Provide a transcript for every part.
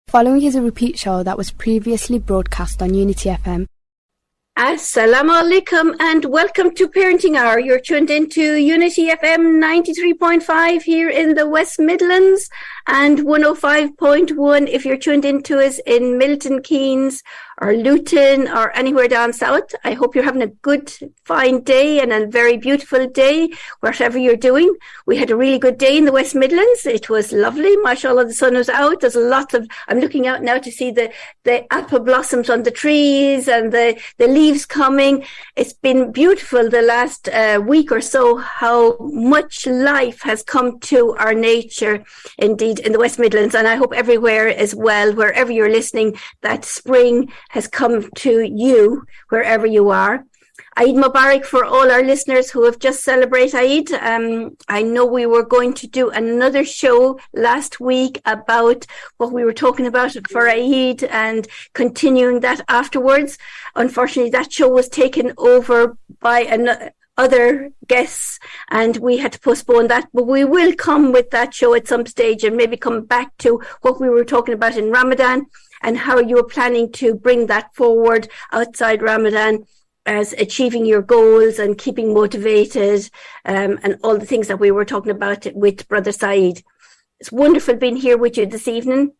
Following is a repeat show that was previously broadcast on Unity FM. Assalamu alaikum and welcome to Parenting Hour. You're tuned into Unity FM 93.5 here in the West Midlands and 105.1 if you're tuned into us in Milton Keynes or Luton or anywhere down south. I hope you're having a good, fine day and a very beautiful day, whatever you're doing. We had a really good day in the West Midlands. It was lovely. MashaAllah, the sun was out. There's I'm looking out now to see the apple blossoms on the trees and the leaves coming. It's been beautiful the last week or so, how much life has come to our nature, indeed, in the West Midlands. And I hope everywhere as well, wherever you're listening, that spring has come to you, wherever you are. Eid Mubarak for all our listeners who have just celebrated Eid. I know we were going to do another show last week about what we were talking about for Eid and continuing that afterwards. Unfortunately, that show was taken over by other guests and we had to postpone that, but we will come with that show at some stage and maybe come back to what we were talking about in Ramadan and how you're planning to bring that forward outside Ramadan as achieving your goals and keeping motivated and all the things that we were talking about with Brother Saeed. It's wonderful being here with you this evening.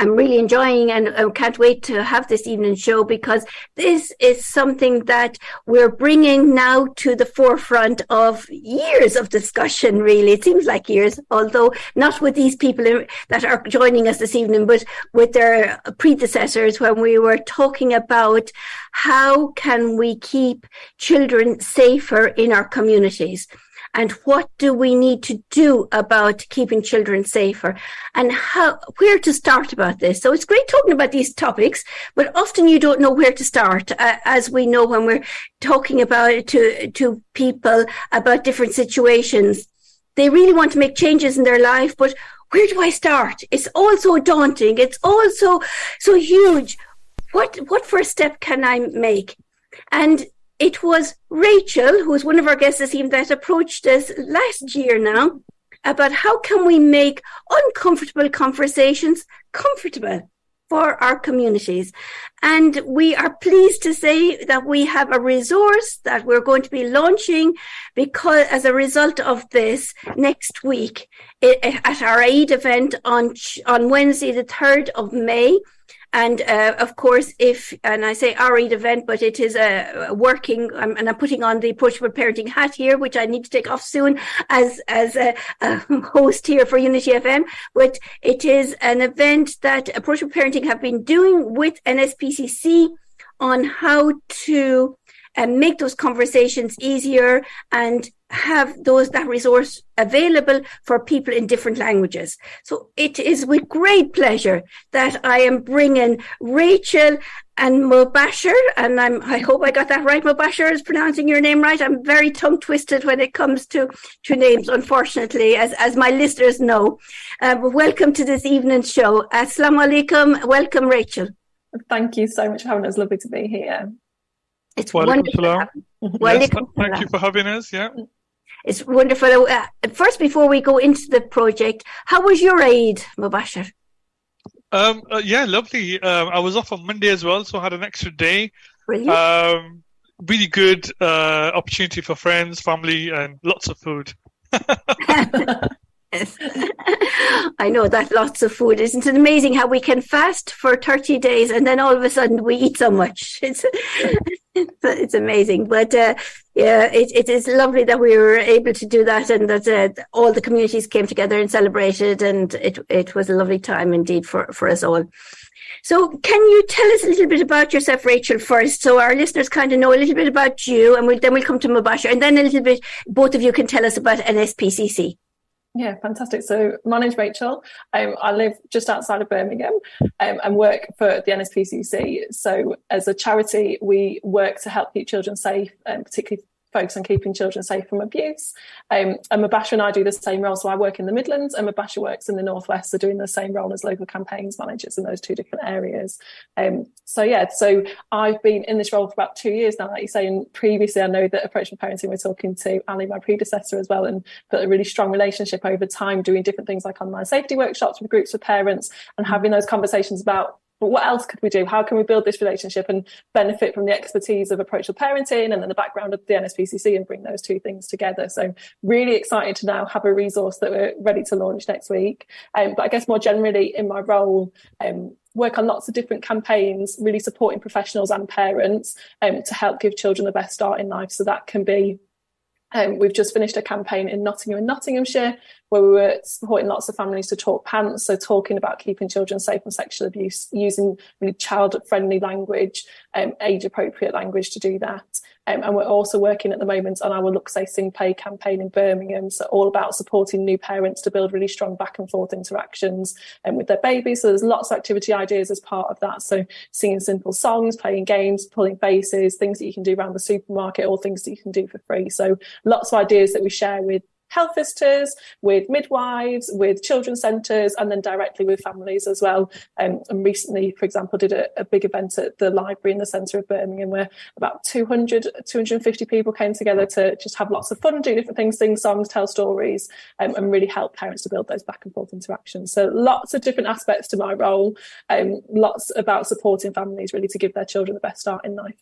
I'm really enjoying and I can't wait to have this evening show because this is something that we're bringing now to the forefront of years of discussion, really. It seems like years, although not with these people that are joining us this evening, but with their predecessors when we were talking about how can we keep children safer in our communities. And what do we need to do about keeping children safer and where to start about this? So it's great talking about these topics, but often you don't know where to start, as we know when we're talking about it to people about different situations. They really want to make changes in their life, but where do I start? It's all so daunting. It's all so huge. What first step can I make? And it was Rachel, who was one of our guests this evening, that approached us last year now about how can we make uncomfortable conversations comfortable for our communities. And we are pleased to say that we have a resource that we're going to be launching because as a result of this next week at our Eid event on Wednesday, the 3rd of May. And of course, and I say our Eid event, but it is working, and I'm putting on the Approachable Parenting hat here, which I need to take off soon as a host here for Unity FM. But it is an event that Approachable Parenting have been doing with NSPCC on how to make those conversations easier and have that resource available for people in different languages. So it is with great pleasure that I am bringing Rachel and Mubashir, and I hope I got that right. Mubashir is pronouncing your name right. I'm very tongue twisted when it comes to names, unfortunately, as my listeners know. Welcome to this evening's show. Assalamu alaikum. Welcome, Rachel. Thank you so much for having us. Lovely to be here. It's wonderful. Yes, thank you for having us. Yeah. It's wonderful. First, before we go into the project, how was your Eid, Mubashir? Yeah, lovely. I was off on Monday as well, so I had an extra day. Brilliant. Really good opportunity for friends, family, and lots of food. I know that, lots of food. Isn't it amazing how we can fast for 30 days and then all of a sudden we eat so much? It's amazing. But yeah, it is lovely that we were able to do that and that all the communities came together and celebrated, and it was a lovely time indeed for us all. So can you tell us a little bit about yourself, Rachel, first, so our listeners kind of know a little bit about you, and then we'll come to Mubashir, and then a little bit, both of you can tell us about NSPCC. Yeah, fantastic. So my name's Rachel. I live just outside of Birmingham and work for the NSPCC. So as a charity, we work to help keep children safe, particularly focus on keeping children safe from abuse. And Mubasher and I do the same role. So I work in the Midlands and Mubasher works in the Northwest, so doing the same role as local campaigns managers in those two different areas. So I've been in this role for about 2 years now, like you say, and previously I know that Approachable Parenting, we're talking to Ali, my predecessor, as well, and built a really strong relationship over time, doing different things like online safety workshops with groups of parents and having those conversations about, but what else could we do? How can we build this relationship and benefit from the expertise of approachable parenting and then the background of the NSPCC and bring those two things together? So really excited to now have a resource that we're ready to launch next week. But I guess more generally in my role, work on lots of different campaigns, really supporting professionals and parents to help give children the best start in life. So that can be, we've just finished a campaign in Nottingham and Nottinghamshire where we were supporting lots of families to talk pants, so talking about keeping children safe from sexual abuse, using really child-friendly language, age-appropriate language to do that. And we're also working at the moment on our Look, Say, Sing, Play campaign in Birmingham, so all about supporting new parents to build really strong back and forth interactions with their babies. So there's lots of activity ideas as part of that. So singing simple songs, playing games, pulling faces, things that you can do around the supermarket, or things that you can do for free. So lots of ideas that we share with health visitors, with midwives, with children's centres, and then directly with families as well. And recently, for example, did a big event at the library in the centre of Birmingham where about 250 people came together to just have lots of fun, do different things, sing songs, tell stories, and really help parents to build those back and forth interactions. So lots of different aspects to my role, lots about supporting families really to give their children the best start in life.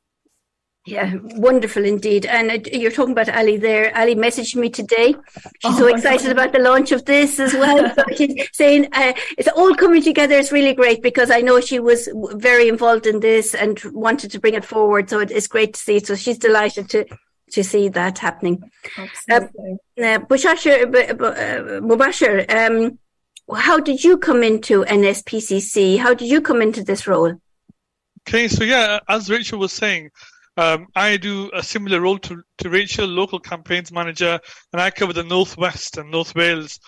Yeah, wonderful indeed. And you're talking about Ali there. Ali messaged me today. She's so excited about the launch of this as well. So she's saying it's all coming together. It's really great because I know she was very involved in this and wanted to bring it forward. So it's great to see. So she's delighted to see that happening. Absolutely. Mubasher, how did you come into NSPCC? How did you come into this role? Okay, so yeah, as Rachel was saying, I do a similar role to Rachel, local campaigns manager, and I cover the Northwest and North Wales.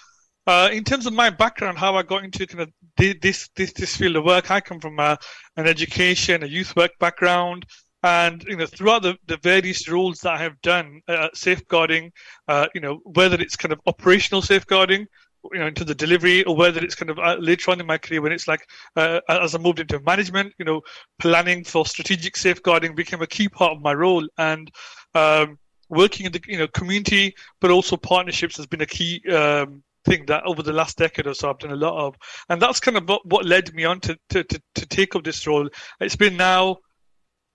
In terms of my background, how I got into kind of this field of work, I come from an education, a youth work background, and throughout the various roles that I have done, safeguarding, whether it's kind of operational safeguarding, into the delivery, or whether it's kind of later on in my career when it's like as I moved into management, planning for strategic safeguarding became a key part of my role, and working in the community but also partnerships has been a key thing that over the last decade or so I've done a lot of, and that's kind of what led me on to take up this role. It's been now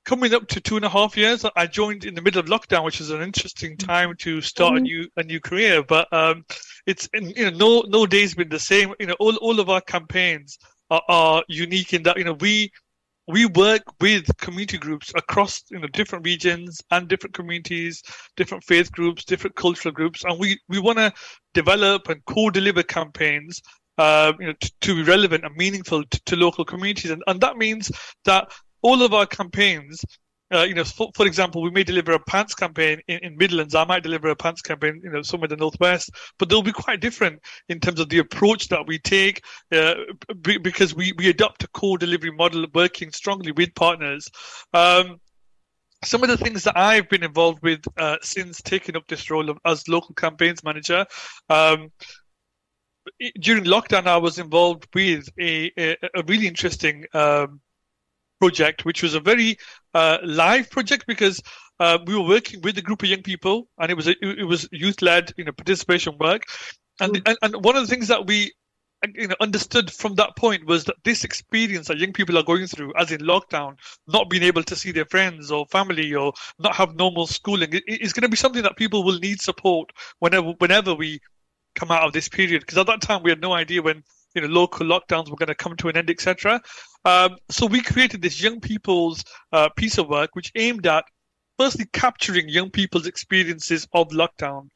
coming up to 2.5 years. I joined in the middle of lockdown, which is an interesting time to start a new career. But it's no day's been the same. All of our campaigns are unique in that we work with community groups across different regions and different communities, different faith groups, different cultural groups, and we want to develop and co-deliver campaigns to be relevant and meaningful to local communities, and that means that all of our campaigns, for example, we may deliver a pants campaign in Midlands. I might deliver a pants campaign, somewhere in the Northwest, but they'll be quite different in terms of the approach that we take, because we adopt a co-delivery model, working strongly with partners. Some of the things that I've been involved with since taking up this role as local campaigns manager. During lockdown, I was involved with a really interesting project, which was a very live project because we were working with a group of young people, and it was youth-led, participation work, and one of the things that we understood from that point was that this experience that young people are going through, as in lockdown, not being able to see their friends or family or not have normal schooling, is going to be something that people will need support whenever we come out of this period, because at that time we had no idea when local lockdowns were going to come to an end, etc. So we created this young people's piece of work, which aimed at firstly capturing young people's experiences of lockdown,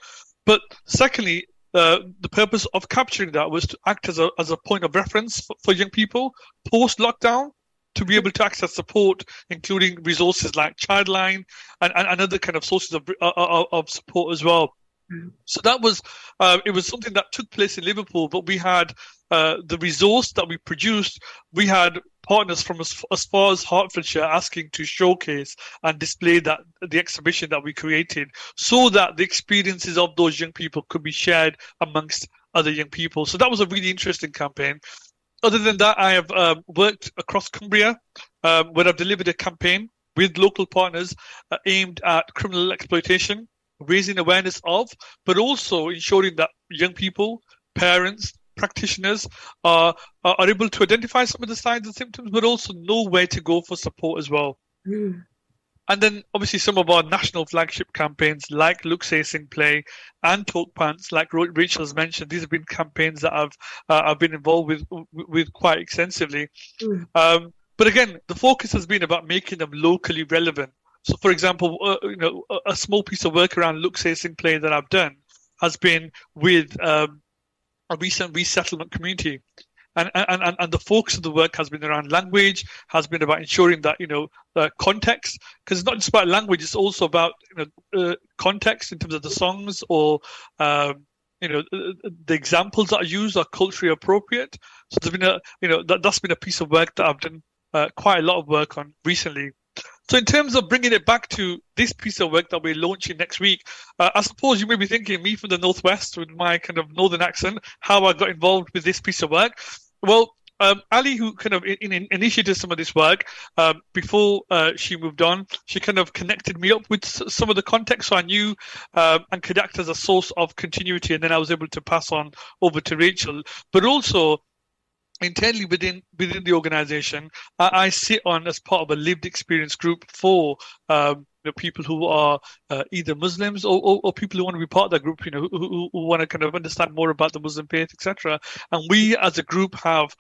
but secondly, the purpose of capturing that was to act as a point of reference for young people post lockdown, to be able to access support, including resources like Childline and other kind of sources of support as well. So that was it was something that took place in Liverpool, but we had the resource that we produced, we had partners from as far as Hertfordshire asking to showcase and display the exhibition that we created, so that the experiences of those young people could be shared amongst other young people. So that was a really interesting campaign. Other than that, I have worked across Cumbria, where I've delivered a campaign with local partners aimed at criminal exploitation, raising awareness of, but also ensuring that young people, parents, practitioners are able to identify some of the signs and symptoms, but also know where to go for support as well. Mm. And then obviously some of our national flagship campaigns like Look, Say, Sing, Play and Talk Pants, like Rachel's mentioned, these have been campaigns that I've been involved with quite extensively. Mm. But again, the focus has been about making them locally relevant. So for example, a small piece of work around Look, Say, Sing, Play that I've done has been with a recent resettlement community. And the focus of the work has been around language, has been about ensuring that, context, because it's not just about language, it's also about, context in terms of the songs or, the examples that are used are culturally appropriate. So there's been that's been a piece of work that I've done quite a lot of work on recently. So in terms of bringing it back to this piece of work that we're launching next week, I suppose you may be thinking, me from the Northwest with my kind of northern accent, how I got involved with this piece of work. Well, Ali, who kind of initiated some of this work, before she moved on, she kind of connected me up with some of the context, so I knew and could act as a source of continuity, and then I was able to pass on over to Rachel. But also, internally within the organization, I sit on as part of a lived experience group for people who are either Muslims or people who want to be part of that group, who want to kind of understand more about the Muslim faith, etc. And we as a group have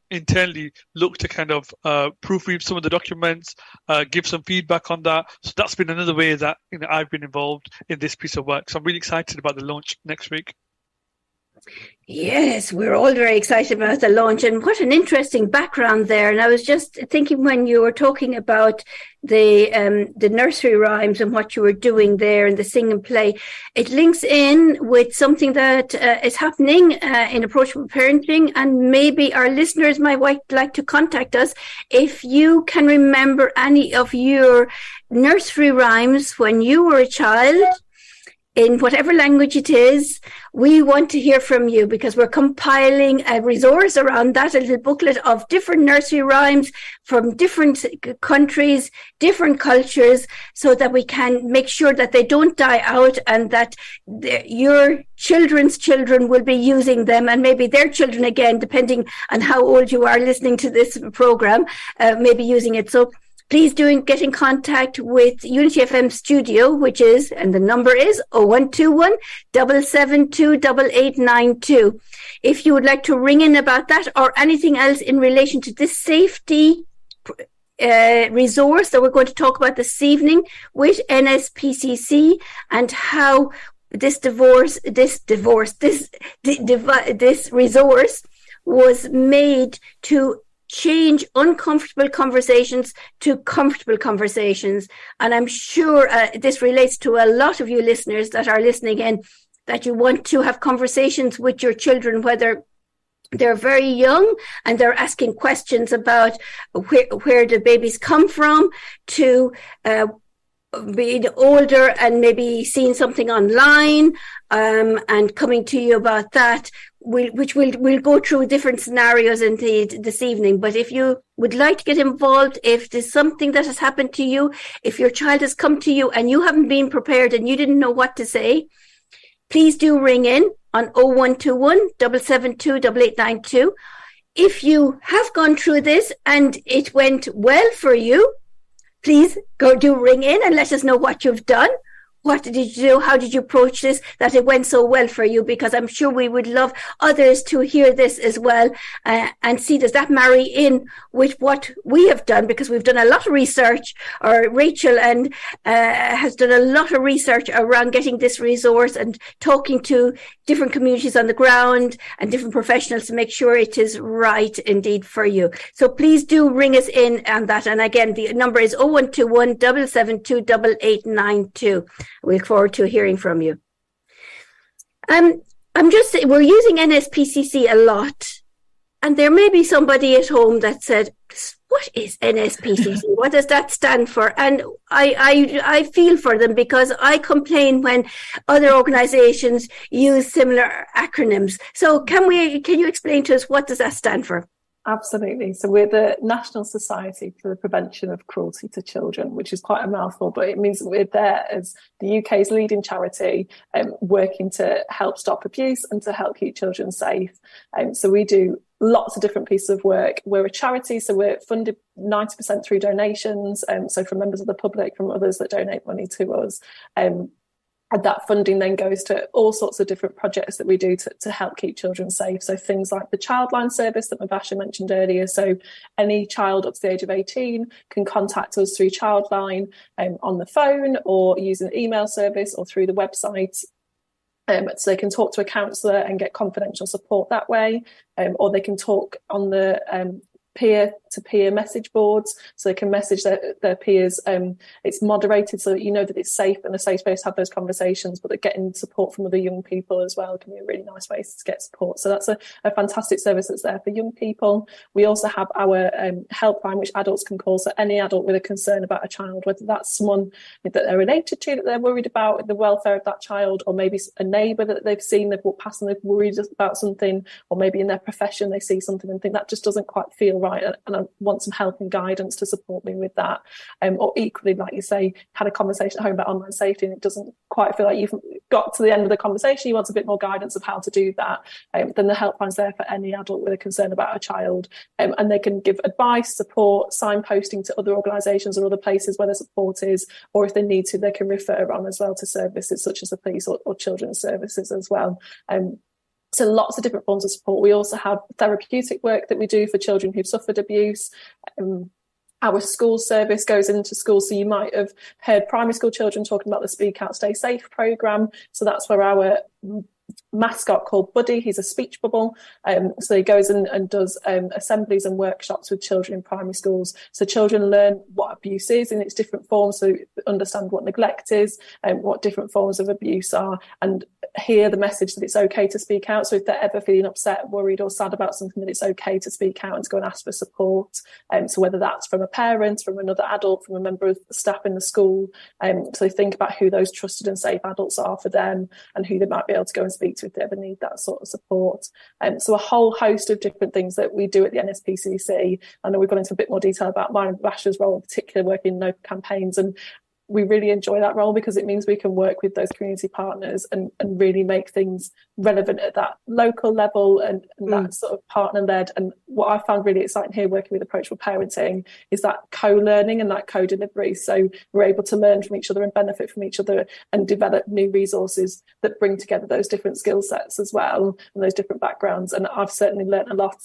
internally looked to kind of proofread some of the documents, give some feedback on that. So that's been another way that I've been involved in this piece of work. So I'm really excited about the launch next week. Yes, we're all very excited about the launch, and what an interesting background there. And I was just thinking, when you were talking about the nursery rhymes and what you were doing there and the sing and play, it links in with something that is happening in Approachable Parenting, and maybe our listeners might like to contact us if you can remember any of your nursery rhymes when you were a child, in whatever language it is. We want to hear from you, because we're compiling a resource around that, a little booklet of different nursery rhymes from different countries, different cultures, so that we can make sure that they don't die out, and that your children's children will be using them, and maybe their children again, depending on how old you are listening to this program, maybe using it. So please do get in contact with Unity FM Studio, which is, and the number is 0121 772 8892. If you would like to ring in about that or anything else in relation to this safety resource that we're going to talk about this evening with NSPCC, and how this resource was made to change uncomfortable conversations to comfortable conversations. And I'm sure this relates to a lot of you listeners that are listening in, that you want to have conversations with your children, whether they're very young and they're asking questions about where the babies come from, to being older and maybe seeing something online and coming to you about that. We'll go through different scenarios indeed this evening. But if you would like to get involved, if there's something that has happened to you, if your child has come to you and you haven't been prepared and you didn't know what to say, please do ring in on 0121 772 8892. If you have gone through this and it went well for you, please ring in and let us know what you've done. What did you do? How did you approach this, that it went so well for you? Because I'm sure we would love others to hear this as well, and see, does that marry in with what we have done? Because we've done a lot of research, or Rachel has done a lot of research around getting this resource and talking to different communities on the ground and different professionals to make sure it is right indeed for you. So please do ring us in on that. And again, the number is 0121 772 8892. We look forward to hearing from you. I we're using NSPCC a lot, and there may be somebody at home that said, what is NSPCC? What does that stand for? And I feel for them, because I complain when other organizations use similar acronyms. So can you explain to us, what does that stand for? Absolutely. So we're the National Society for the Prevention of Cruelty to Children, which is quite a mouthful, but it means that we're there as the UK's leading charity, working to help stop abuse and to help keep children safe. So we do lots of different pieces of work. We're a charity, so we're funded 90% through donations, so from members of the public, from others that donate money to us. And that funding then goes to all sorts of different projects that we do to help keep children safe. So things like the Childline service that Mubasher mentioned earlier. So any child up to the age of 18 can contact us through Childline on the phone, or use an email service, or through the website. So they can talk to a counsellor and get confidential support that way, or they can talk on the peer-to-peer message boards, so they can message their peers. It's moderated so that you know that it's safe and a safe space to have those conversations, but that getting support from other young people as well can be a really nice way to get support. So that's a fantastic service that's there for young people. We also have our helpline, which adults can call. So any adult with a concern about a child, whether that's someone that they're related to, that they're worried about the welfare of that child, or maybe a neighbour that they've seen, they've walked past and they've worried about something, or maybe in their profession they see something and think that just doesn't quite feel right, and I want some help and guidance to support me with that. Or equally, like you say, had a conversation at home about online safety and it doesn't quite feel like you've got to the end of the conversation, you want a bit more guidance of how to do that, then the helpline's there for any adult with a concern about a child, and they can give advice, support, signposting to other organisations or other places where the support is, or if they need to, they can refer on as well to services such as the police or children's services as well. So lots of different forms of support. We also have therapeutic work that we do for children who've suffered abuse. Our school service goes into schools. So you might have heard primary school children talking about the Speak Out, Stay Safe programme. So that's where our mascot called Buddy, he's a speech bubble, so he goes and does assemblies and workshops with children in primary schools, so children learn what abuse is in its different forms, so understand what neglect is and what different forms of abuse are, and hear the message that it's okay to speak out. So if they're ever feeling upset, worried or sad about something, that it's okay to speak out and to go and ask for support, so whether that's from a parent, from another adult, from a member of the staff in the school, so think about who those trusted and safe adults are for them and who they might be able to go and speak to if they ever need that sort of support. So a whole host of different things that we do at the NSPCC. I know we've gone into a bit more detail about mine and Bashar's role, in particular working in local campaigns, and we really enjoy that role because it means we can work with those community partners and really make things relevant at that local level and that sort of partner-led. And what I found really exciting here working with Approachable Parenting is that co-learning and that co-delivery. So we're able to learn from each other and benefit from each other and develop new resources that bring together those different skill sets as well and those different backgrounds. And I've certainly learned a lot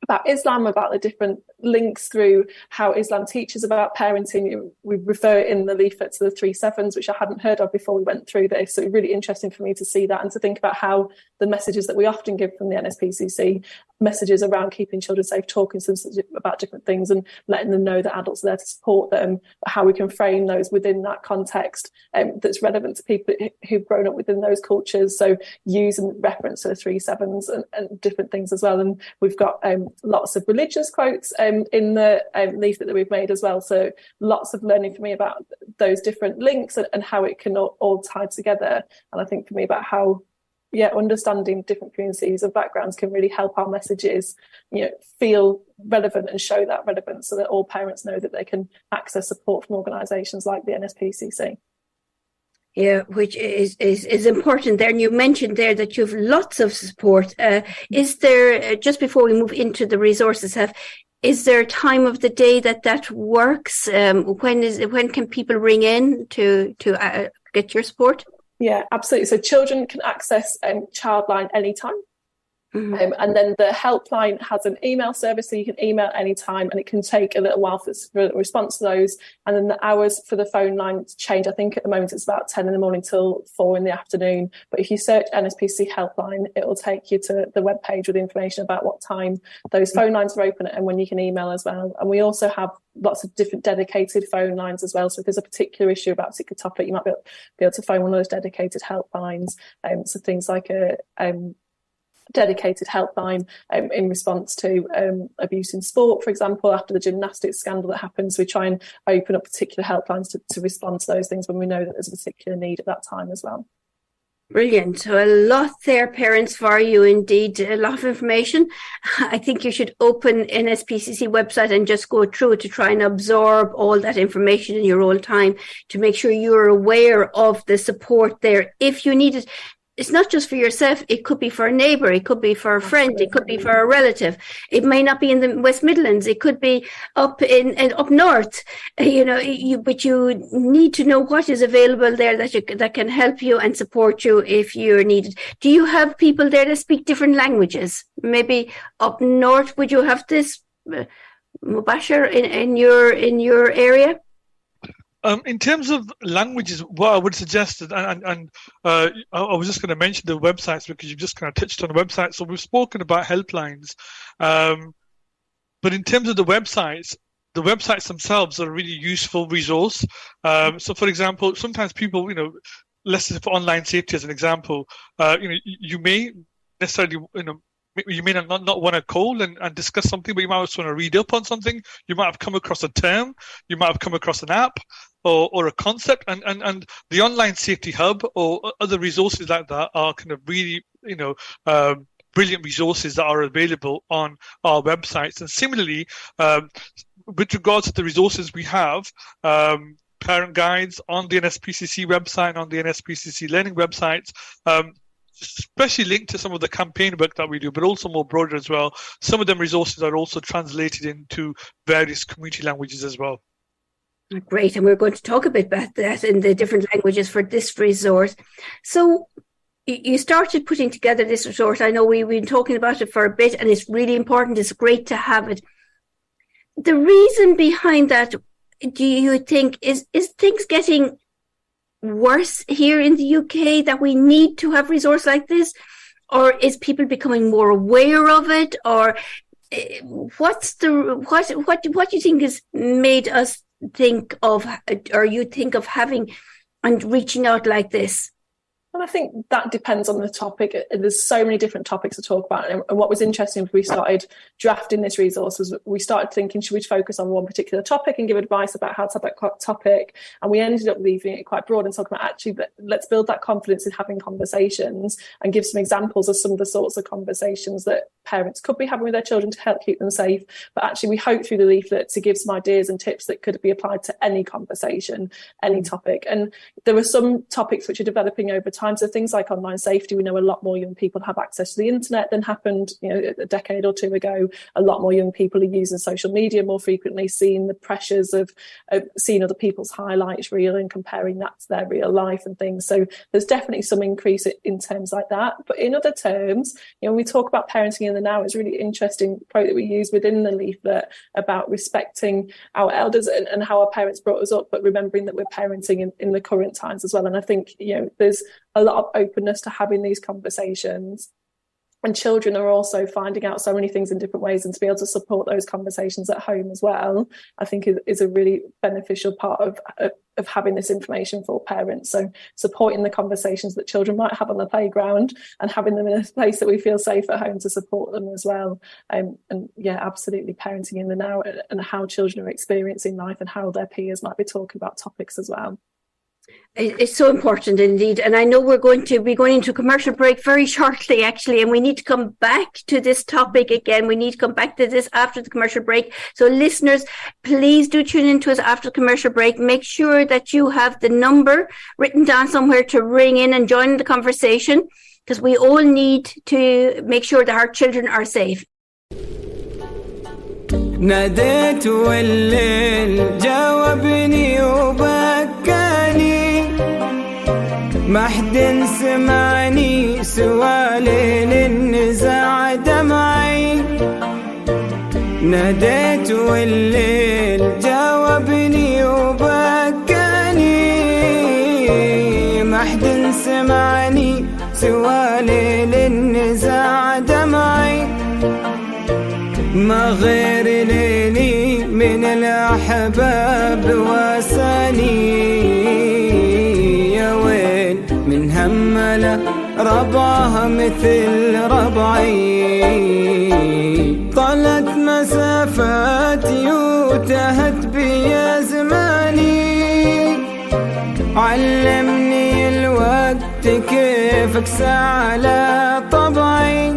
about Islam, about the different links through how Islam teaches about parenting. We refer in the leaflet to the 3 sevens, which I hadn't heard of before we went through this. So it's really interesting for me to see that and to think about how the messages that we often give from the NSPCC, messages around keeping children safe, talking to them about different things and letting them know that adults are there to support them, but how we can frame those within that context that's relevant to people who've grown up within those cultures. So using reference to the 3 sevens and different things as well. And we've got lots of religious quotes in the leaflet that we've made as well. So lots of learning for me about those different links and how it can all tie together. And I think for me about how understanding different communities and backgrounds can really help our messages, feel relevant and show that relevance so that all parents know that they can access support from organisations like the NSPCC. Yeah, which is important there. And you mentioned there that you have lots of support. Is there, just before we move into the resources, is there a time of the day that works? When can people ring in to get your support? Yeah, absolutely. So children can access Childline anytime. And then the helpline has an email service, so you can email anytime, and it can take a little while for a response to those. And then the hours for the phone line change. I think at the moment it's about 10 in the morning till 4 in the afternoon. But if you search NSPC helpline, it will take you to the webpage with information about what time those phone lines are open and when you can email as well. And we also have lots of different dedicated phone lines as well. So if there's a particular issue about a particular topic, you might be able to phone one of those dedicated helplines. So things like a dedicated helpline in response to abuse in sport, for example, after the gymnastics scandal that happens. We try and open up particular helplines to respond to those things when we know that there's a particular need at that time as well. Brilliant. So a lot there, parents, for you indeed. A lot of information. I think you should open NSPCC website and just go through it to try and absorb all that information in your own time to make sure you're aware of the support there if you need it. It's not just for yourself. It could be for a neighbour. It could be for a friend. It could be for a relative. It may not be in the West Midlands. It could be up north. But you need to know what is available there that can help you and support you if you're needed. Do you have people there that speak different languages? Maybe up north, would you have this Mubashir in your area? In terms of languages, what I would suggest, and I was just going to mention the websites because you've just kind of touched on the website. So we've spoken about helplines, but in terms of the websites themselves are a really useful resource. So, for example, sometimes people, let's say for online safety as an example, you may necessarily, you may not want to call and discuss something, but you might also want to read up on something. You might have come across a term, you might have come across an app or a concept, and the online safety hub or other resources like that are kind of really, brilliant resources that are available on our websites. And similarly, with regards to the resources we have, parent guides on the NSPCC website, on the NSPCC learning websites, especially linked to some of the campaign work that we do, but also more broader as well. Some of them resources are also translated into various community languages as well. Great, and we're going to talk a bit about that in the different languages for this resource. So you started putting together this resource. I know we've been talking about it for a bit, and it's really important. It's great to have it. The reason behind that, do you think, is things getting worse here in the UK that we need to have resource like this, or is people becoming more aware of it, or what do you think has made us think of, or you think of having and reaching out like this? And I think that depends on the topic. There's so many different topics to talk about. And what was interesting when we started drafting this resource was we started thinking, should we focus on one particular topic and give advice about how to have that topic? And we ended up leaving it quite broad and talking about actually, let's build that confidence in having conversations and give some examples of some of the sorts of conversations that parents could be having with their children to help keep them safe. But actually, we hope through the leaflet to give some ideas and tips that could be applied to any conversation, any topic. And there are some topics which are developing over time. So things like online safety, we know a lot more young people have access to the internet than happened, a decade or two ago. A lot more young people are using social media more frequently, seeing the pressures of seeing other people's highlights reel and comparing that to their real life and things. So there's definitely some increase in terms like that. But in other terms, when we talk about parenting in the now, it's a really interesting quote that we use within the leaflet about respecting our elders and how our parents brought us up, but remembering that we're parenting in the current times as well. And I think, there's a lot of openness to having these conversations, and children are also finding out so many things in different ways, and to be able to support those conversations at home as well, I think is a really beneficial part of having this information for parents. So supporting the conversations that children might have on the playground and having them in a place that we feel safe at home to support them as well. And absolutely parenting in the now and how children are experiencing life and how their peers might be talking about topics as well. It's so important indeed. And I know we're going to be going into a commercial break very shortly, actually, and we need to come back to this topic again. We need to come back to this after the commercial break. So listeners, please do tune into us after the commercial break. Make sure that you have the number written down somewhere to ring in and join the conversation, because we all need to make sure that our children are safe. ناديت والليل جاوبني وبكاني ما حد سمعني سوى ليل النزاع دمعي، ناديت والليل جاوبني وبكاني، ما حد سمعني سوى ليل النزاع دمعي، ما غير ليلي من الأحباب واساني، يا ويل من همله ربعها مثل ربعي، طالت مسافاتي وتهت بي زماني، علمني الوقت كيف اكسى على طبعي،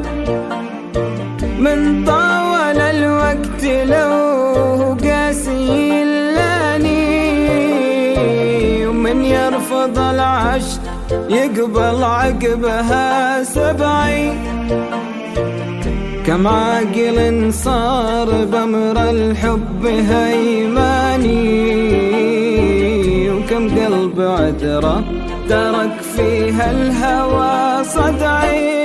من طول الوقت لو قاسي لاني، ومن يرفض العشق يقبل عقبها سبعي، كم عاقل صار بأمر الحب هيماني، وكم قلب عذره ترك فيها الهوى صدعي،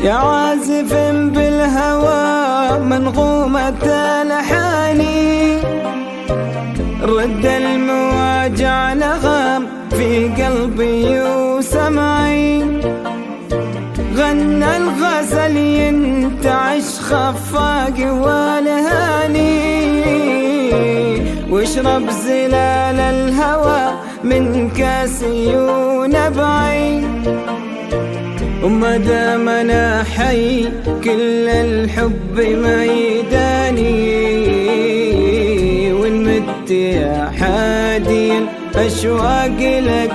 يا عازف بالهوى منغومة لحاني، رد المواجع نغم في قلبي وسمعي، غنى الغزل ينتعش خفاق والهاني، واشرب زلال الهوى من كاسي ونبعي، وما دام انا حي كل الحب ميداني، وان مت يا حادي الاشواق لك